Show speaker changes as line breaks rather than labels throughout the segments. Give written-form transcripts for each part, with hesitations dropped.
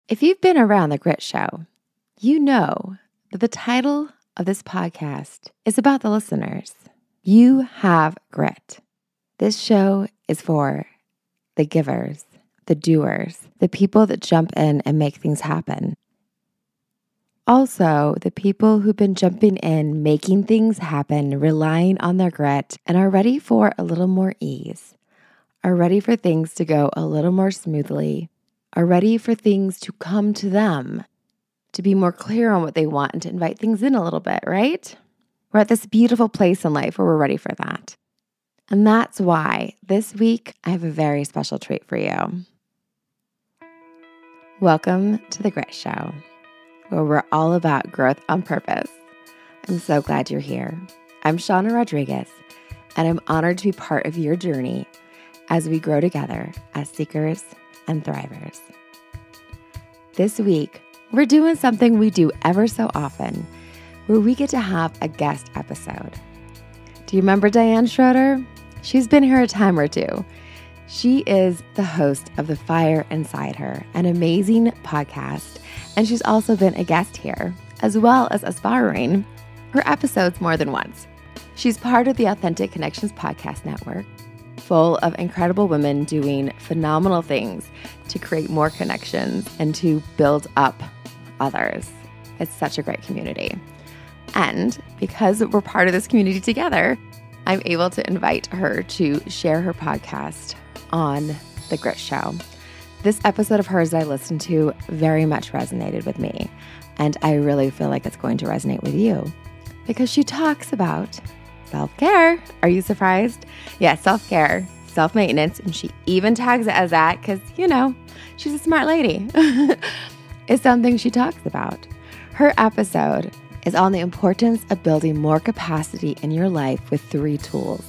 If you've been around the Grit Show, you know that the title of this podcast is about the listeners. You have grit. This show is for the givers, the doers, the people that jump in and make things happen. Also, the people who've been jumping in, making things happen, relying on their grit, and are ready for a little more ease, are ready for things to go a little more smoothly, are ready for things to come to them, to be more clear on what they want and to invite things in a little bit, right? We're at this beautiful place in life where we're ready for that. And that's why this week I have a very special treat for you. Welcome to the Grit Show, where we're all about growth on purpose. I'm so glad you're here. I'm Shauna Rodriguez, and I'm honored to be part of your journey as we grow together as seekers and thrivers. This week, we're doing something we do ever so often, where we get to have a guest episode. Do you remember Diane Schroeder? She's been here a time or two. She is the host of The Fire Inside Her, an amazing podcast, and she's also been a guest here, as well as aspiring her episodes more than once. She's part of the Authentic Connections podcast network, full of incredible women doing phenomenal things to create more connections and to build up others. It's such a great community. And because we're part of this community together, I'm able to invite her to share her podcast on The Grit Show. This episode of hers that I listened to very much resonated with me, and I really feel like it's going to resonate with you because she talks about self-care. Are you surprised? Yeah, self-care, self-maintenance, and she even tags it as that because, you know, she's a smart lady. It's something she talks about. Her episode is on the importance of building more capacity in your life with 3 tools.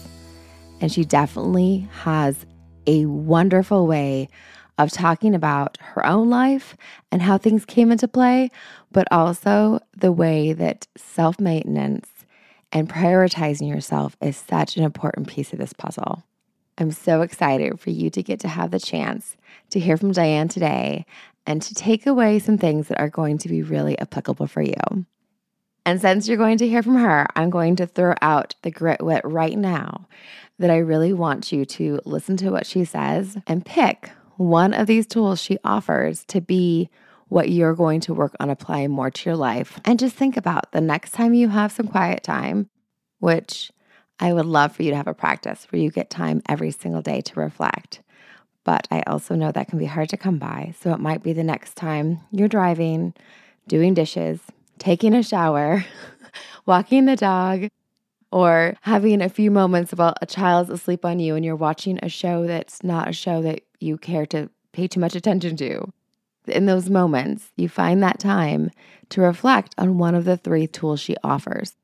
And she definitely has a wonderful way of talking about her own life and how things came into play, but also the way that self-maintenance and prioritizing yourself is such an important piece of this puzzle. I'm so excited for you to get to have the chance to hear from Diane today and to take away some things that are going to be really applicable for you. And since you're going to hear from her, I'm going to throw out the grit wit right now that I really want you to listen to what she says and pick one of these tools she offers to be what you're going to work on applying more to your life. And just think about the next time you have some quiet time, which I would love for you to have a practice where you get time every single day to reflect. But I also know that can be hard to come by. So it might be the next time you're driving, doing dishes, taking a shower, walking the dog, or having a few moments while a child's asleep on you and you're watching a show that's not a show that you care to pay too much attention to. In those moments, you find that time to reflect on one of the 3 tools she offers.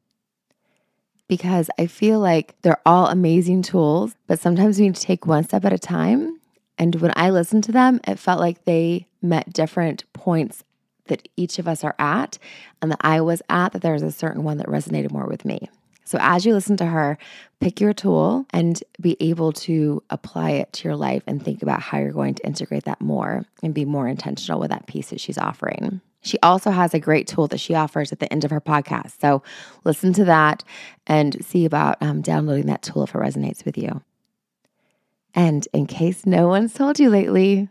Because I feel like they're all amazing tools, but sometimes we need to take one step at a time. And when I listened to them, it felt like they met different points that each of us are at and that I was at, that there was a certain one that resonated more with me. So as you listen to her, pick your tool and be able to apply it to your life and think about how you're going to integrate that more and be more intentional with that piece that she's offering. She also has a great tool that she offers at the end of her podcast. So listen to that and see about downloading that tool if it resonates with you. And in case no one's told you lately,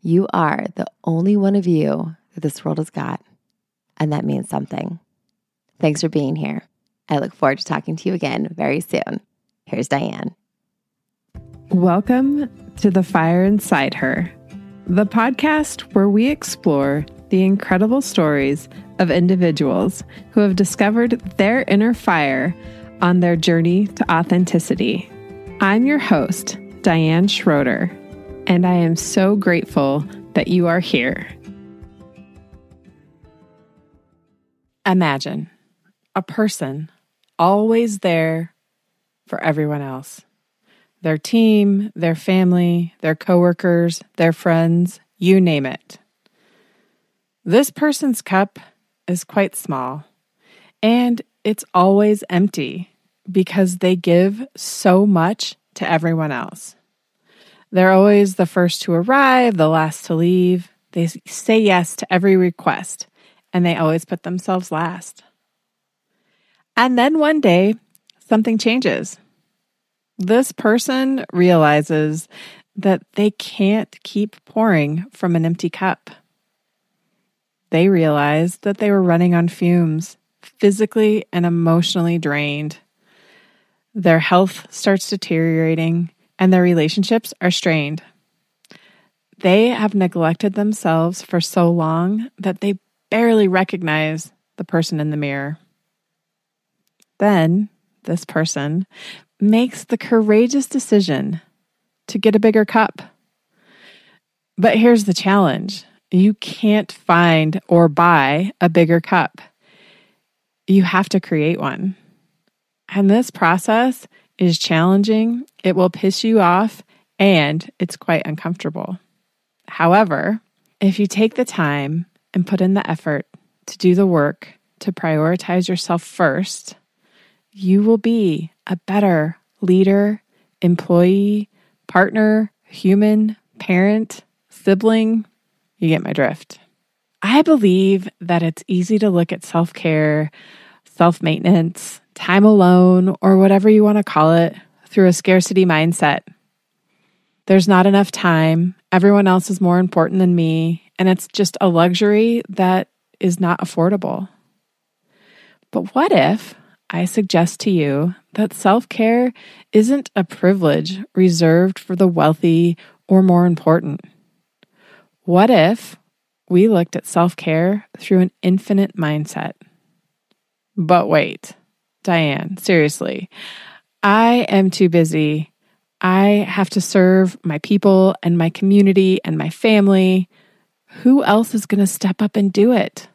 you are the only one of you that this world has got. And that means something. Thanks for being here. I look forward to talking to you again very soon. Here's Diane.
Welcome to The Fire Inside Her, the podcast where we explore the incredible stories of individuals who have discovered their inner fire on their journey to authenticity. I'm your host, Diane Schroeder, and I am so grateful that you are here. Imagine a person always there for everyone else. Their team, their family, their coworkers, their friends, you name it. This person's cup is quite small, and it's always empty because they give so much to everyone else. They're always the first to arrive, the last to leave. They say yes to every request, and they always put themselves last. And then one day, something changes. This person realizes that they can't keep pouring from an empty cup. They realized that they were running on fumes, physically and emotionally drained. Their health starts deteriorating, and their relationships are strained. They have neglected themselves for so long that they barely recognize the person in the mirror. Then, this person makes the courageous decision to get a bigger cup. But here's the challenge. You can't find or buy a bigger cup. You have to create one. And this process is challenging, it will piss you off, and it's quite uncomfortable. However, if you take the time and put in the effort to do the work, to prioritize yourself first, you will be a better leader, employee, partner, human, parent, sibling. You get my drift. I believe that it's easy to look at self-care, self-maintenance, time alone, or whatever you want to call it, through a scarcity mindset. There's not enough time. Everyone else is more important than me. And it's just a luxury that is not affordable. But what if I suggest to you that self-care isn't a privilege reserved for the wealthy or more important? What if we looked at self-care through an infinite mindset? But wait, Diane, seriously, I am too busy. I have to serve my people and my community and my family. Who else is going to step up and do it?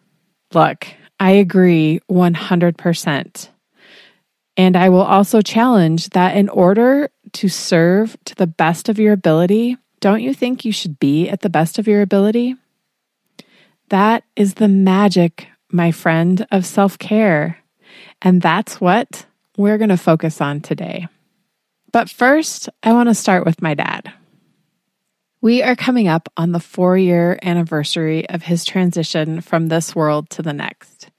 Look, I agree 100%. And I will also challenge that in order to serve to the best of your ability, don't you think you should be at the best of your ability? That is the magic, my friend, of self-care. And that's what we're going to focus on today. But first, I want to start with my dad. We are coming up on the 4-year anniversary of his transition from this world to the next.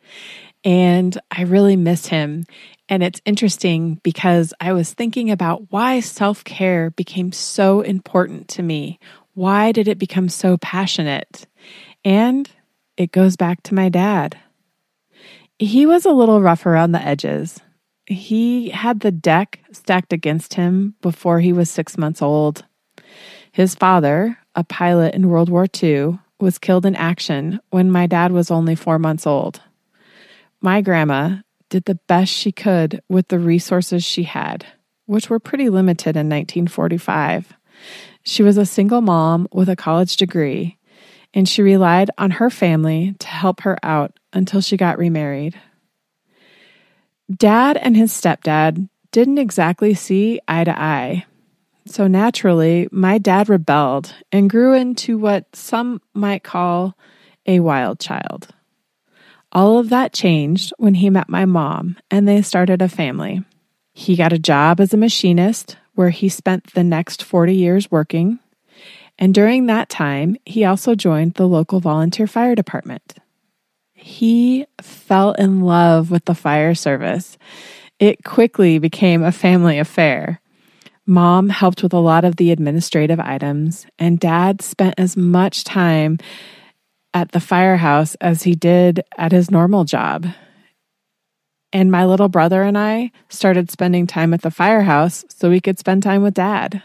And I really miss him. And it's interesting because I was thinking about why self-care became so important to me. Why did it become so passionate? And it goes back to my dad. He was a little rough around the edges. He had the deck stacked against him before he was 6 months old. His father, a pilot in World War II, was killed in action when my dad was only 4 months old. My grandma did the best she could with the resources she had, which were pretty limited in 1945. She was a single mom with a college degree, and she relied on her family to help her out until she got remarried. Dad and his stepdad didn't exactly see eye to eye. So naturally, my dad rebelled and grew into what some might call a wild child. All of that changed when he met my mom and they started a family. He got a job as a machinist where he spent the next 40 years working. And during that time, he also joined the local volunteer fire department. He fell in love with the fire service. It quickly became a family affair. Mom helped with a lot of the administrative items, and Dad spent as much time at the firehouse as he did at his normal job. And my little brother and I started spending time at the firehouse so we could spend time with Dad.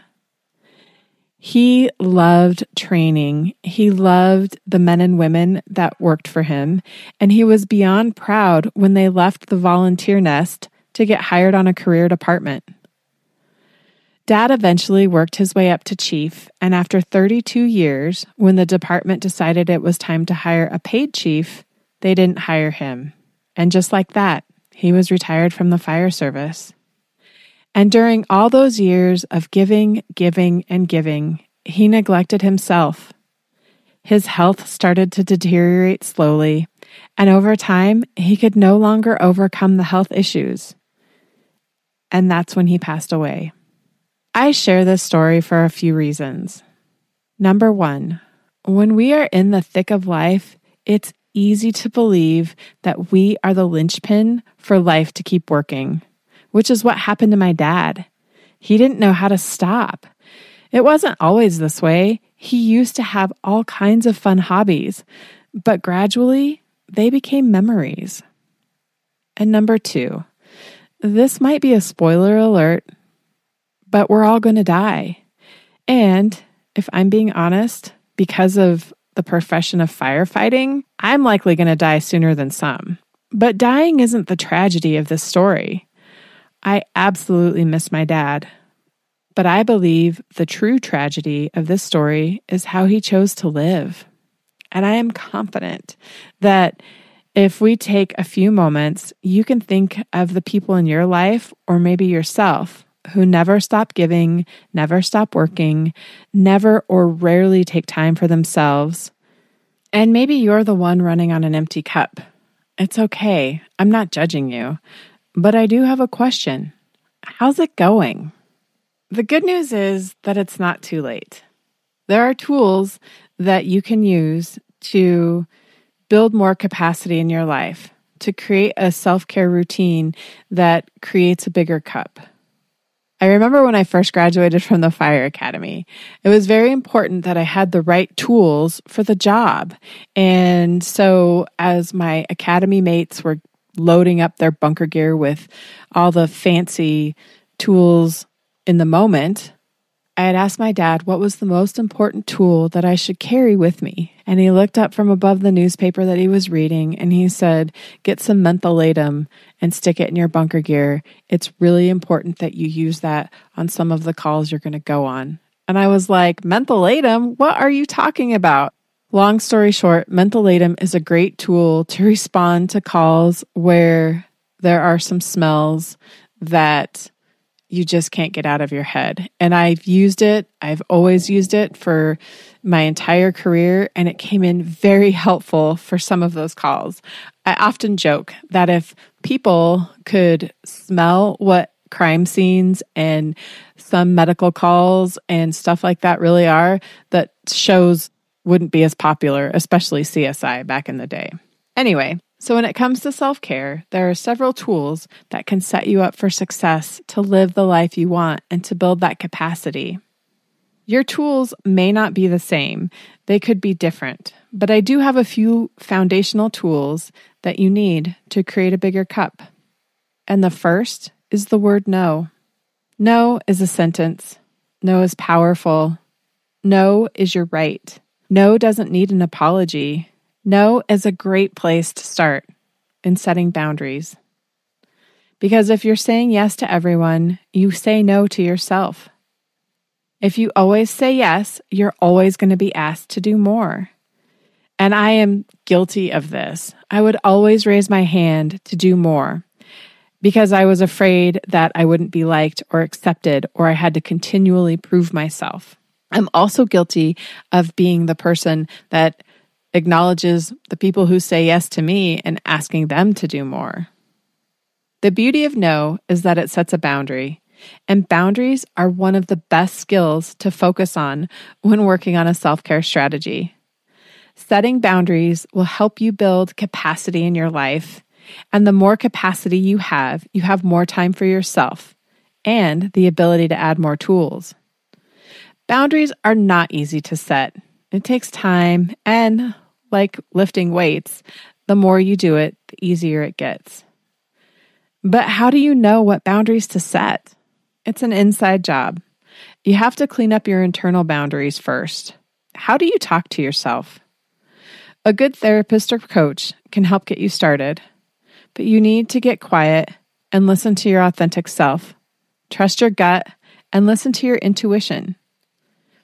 He loved training. He loved the men and women that worked for him, and he was beyond proud when they left the volunteer nest to get hired on a career department. Dad eventually worked his way up to chief, and after 32 years, when the department decided it was time to hire a paid chief, they didn't hire him. And just like that, he was retired from the fire service. And during all those years of giving, and giving, he neglected himself. His health started to deteriorate slowly, and over time, he could no longer overcome the health issues. And that's when he passed away. I share this story for a few reasons. Number one, When we are in the thick of life, it's easy to believe that we are the linchpin for life to keep working, which is what happened to my dad. He didn't know how to stop. It wasn't always this way. He used to have all kinds of fun hobbies, but gradually they became memories. And number 2, this might be a spoiler alert, but we're all going to die. And if I'm being honest, because of the profession of firefighting, I'm likely going to die sooner than some. But dying isn't the tragedy of this story. I absolutely miss my dad. But I believe the true tragedy of this story is how he chose to live. And I am confident that if we take a few moments, you can think of the people in your life or maybe yourself who never stop giving, never stop working, never or rarely take time for themselves. And maybe you're the one running on an empty cup. It's okay. I'm not judging you. But I do have a question. How's it going? The good news is that it's not too late. There are tools that you can use to build more capacity in your life, to create a self-care routine that creates a bigger cup. I remember when I first graduated from the fire academy, it was very important that I had the right tools for the job. And so as my academy mates were loading up their bunker gear with all the fancy tools in the moment, I had asked my dad what was the most important tool that I should carry with me. And he looked up from above the newspaper that he was reading and he said, get some mentholatum and stick it in your bunker gear. It's really important that you use that on some of the calls you're going to go on. And I was like, mentholatum? What are you talking about? Long story short, mentholatum is a great tool to respond to calls where there are some smells that you just can't get out of your head. And I've used it. I've always used it for my entire career, and it came in very helpful for some of those calls. I often joke that if people could smell what crime scenes and some medical calls and stuff like that really are, that shows wouldn't be as popular, especially CSI back in the day. Anyway, so when it comes to self-care, there are several tools that can set you up for success to live the life you want and to build that capacity. Your tools may not be the same. They could be different, but I do have a few foundational tools that you need to create a bigger cup. And the first is the word no. No is a sentence. No is powerful. No is your right. No doesn't need an apology. No is a great place to start in setting boundaries. Because if you're saying yes to everyone, you say no to yourself. If you always say yes, you're always going to be asked to do more. And I am guilty of this. I would always raise my hand to do more because I was afraid that I wouldn't be liked or accepted, or I had to continually prove myself. I'm also guilty of being the person that acknowledges the people who say yes to me and asking them to do more. The beauty of no is that it sets a boundary, and boundaries are one of the best skills to focus on when working on a self-care strategy. Setting boundaries will help you build capacity in your life, and the more capacity you have more time for yourself and the ability to add more tools. Boundaries are not easy to set. It takes time, and like lifting weights, the more you do it, the easier it gets. But how do you know what boundaries to set? It's an inside job. You have to clean up your internal boundaries first. How do you talk to yourself? A good therapist or coach can help get you started, but you need to get quiet and listen to your authentic self. Trust your gut and listen to your intuition.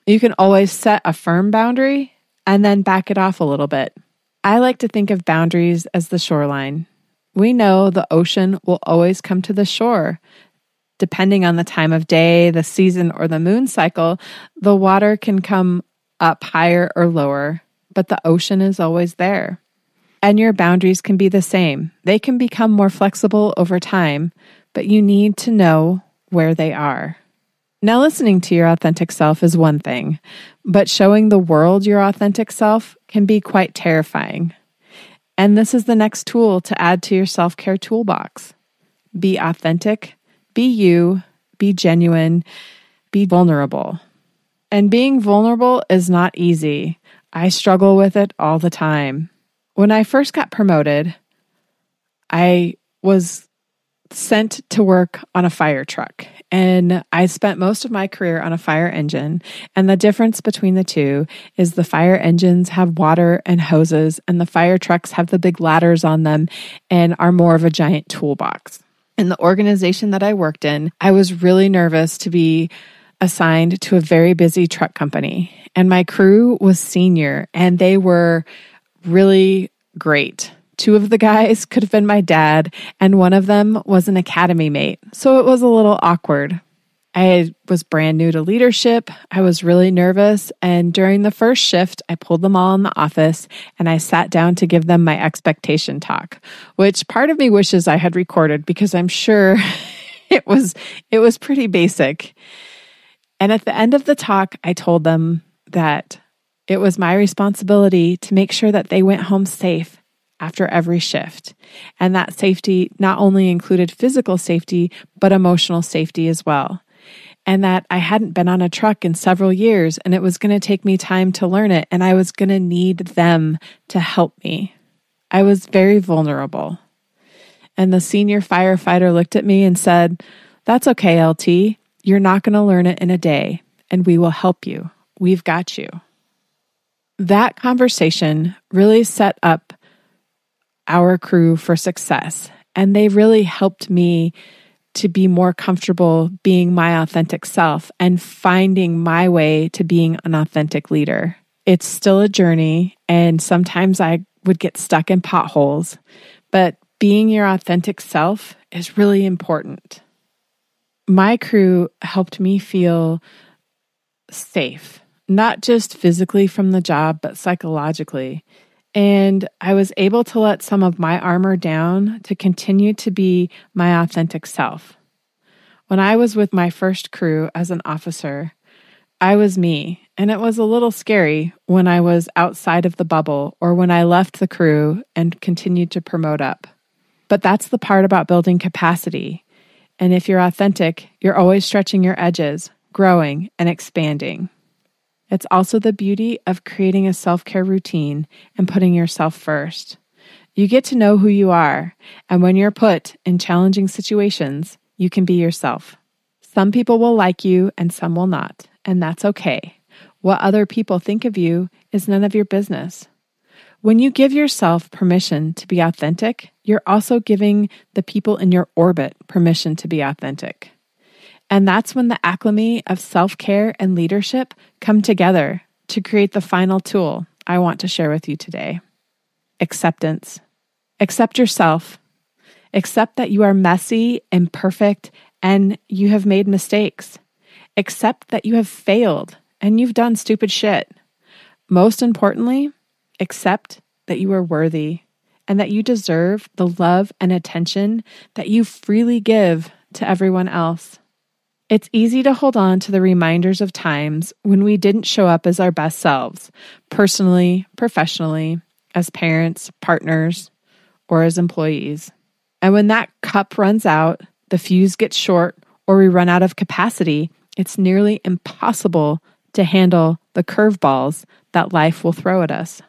You can always set a firm boundary and then back it off a little bit. I like to think of boundaries as the shoreline. We know the ocean will always come to the shore. Depending on the time of day, the season, or the moon cycle, the water can come up higher or lower, but the ocean is always there. And your boundaries can be the same. They can become more flexible over time, but you need to know where they are. Now, listening to your authentic self is one thing, but showing the world your authentic self can be quite terrifying. And this is the next tool to add to your self-care toolbox. Be authentic, be you, be genuine, be vulnerable. And being vulnerable is not easy. I struggle with it all the time. When I first got promoted, I was sent to work on a fire truck. And I spent most of my career on a fire engine. And the difference between the two is the fire engines have water and hoses, and the fire trucks have the big ladders on them and are more of a giant toolbox. In the organization that I worked in, I was really nervous to be assigned to a very busy truck company. And my crew was senior, and they were really great. Two of the guys could have been my dad, and one of them was an academy mate. So it was a little awkward. I was brand new to leadership. I was really nervous. And during the first shift, I pulled them all in the office and I sat down to give them my expectation talk, which part of me wishes I had recorded because I'm sure it was pretty basic. And at the end of the talk, I told them that it was my responsibility to make sure that they went home safe after every shift. And that safety not only included physical safety, but emotional safety as well. And that I hadn't been on a truck in several years, and it was going to take me time to learn it, and I was going to need them to help me. I was very vulnerable. And the senior firefighter looked at me and said, "That's okay, LT. You're not going to learn it in a day, and we will help you. We've got you." That conversation really set up our crew for success, and they really helped me to be more comfortable being my authentic self and finding my way to being an authentic leader. It's still a journey, and sometimes I would get stuck in potholes, but being your authentic self is really important. My crew helped me feel safe, not just physically from the job, but psychologically. And I was able to let some of my armor down to continue to be my authentic self. When I was with my first crew as an officer, I was me, and it was a little scary when I was outside of the bubble or when I left the crew and continued to promote up. But that's the part about building capacity. And if you're authentic, you're always stretching your edges, growing, and expanding. It's also the beauty of creating a self-care routine and putting yourself first. You get to know who you are, and when you're put in challenging situations, you can be yourself. Some people will like you and some will not, and that's okay. What other people think of you is none of your business. When you give yourself permission to be authentic, you're also giving the people in your orbit permission to be authentic. And that's when the alchemy of self-care and leadership come together to create the final tool I want to share with you today. Acceptance. Accept yourself. Accept that you are messy, imperfect, and you have made mistakes. Accept that you have failed and you've done stupid shit. Most importantly, accept that you are worthy and that you deserve the love and attention that you freely give to everyone else. It's easy to hold on to the reminders of times when we didn't show up as our best selves, personally, professionally, as parents, partners, or as employees. And when that cup runs out, the fuse gets short, or we run out of capacity, it's nearly impossible to handle the curveballs that life will throw at us.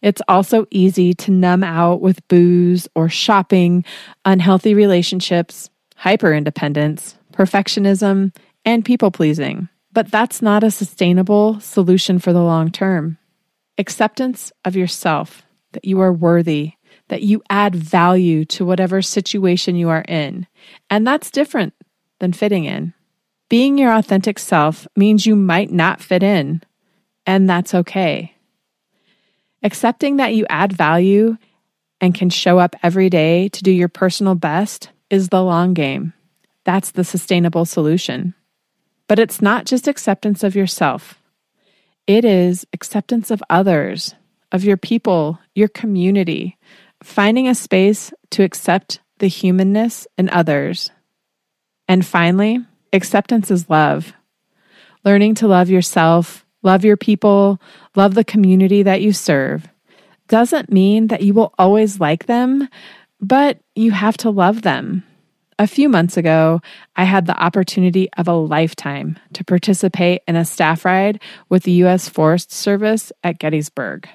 It's also easy to numb out with booze or shopping, unhealthy relationships, hyper-independence, perfectionism, and people-pleasing. But that's not a sustainable solution for the long term. Acceptance of yourself, that you are worthy, that you add value to whatever situation you are in. And that's different than fitting in. Being your authentic self means you might not fit in, and that's okay. Accepting that you add value and can show up every day to do your personal best is the long game. That's the sustainable solution. But it's not just acceptance of yourself. It is acceptance of others, of your people, your community, finding a space to accept the humanness in others. And finally, acceptance is love. Learning to love yourself, love your people, love the community that you serve doesn't mean that you will always like them, but you have to love them. A few months ago, I had the opportunity of a lifetime to participate in a staff ride with the U.S. Forest Service at Gettysburg.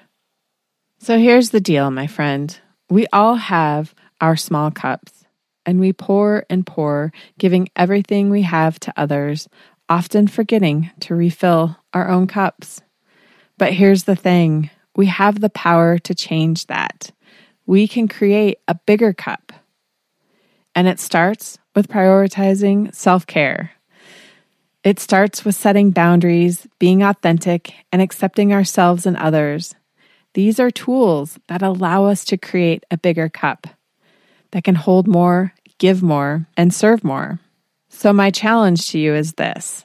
So here's the deal, my friend. We all have our small cups, and we pour and pour, giving everything we have to others, often forgetting to refill our own cups. But here's the thing. We have the power to change that. We can create a bigger cup. And it starts with prioritizing self-care. It starts with setting boundaries, being authentic, and accepting ourselves and others. These are tools that allow us to create a bigger cup that can hold more, give more, and serve more. So my challenge to you is this: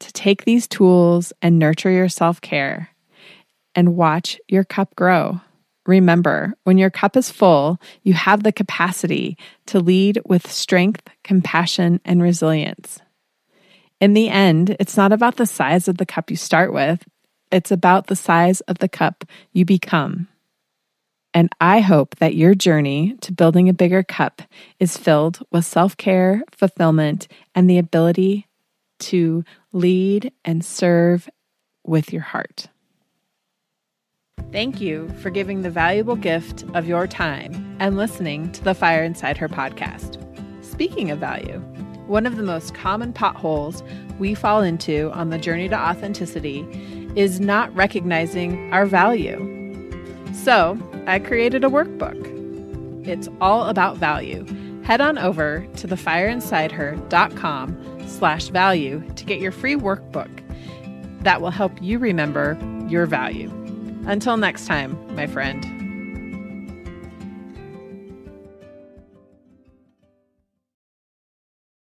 to take these tools and nurture your self-care and watch your cup grow. Remember, when your cup is full, you have the capacity to lead with strength, compassion, and resilience. In the end, it's not about the size of the cup you start with. It's about the size of the cup you become. And I hope that your journey to building a bigger cup is filled with self-care, fulfillment, and the ability to lead and serve with your heart. Thank you for giving the valuable gift of your time and listening to the Fire Inside Her podcast. Speaking of value, one of the most common potholes we fall into on the journey to authenticity is not recognizing our value. So I created a workbook. It's all about value. Head on over to thefireinsideher.com/value to get your free workbook that will help you remember your value. Until next time, my friend.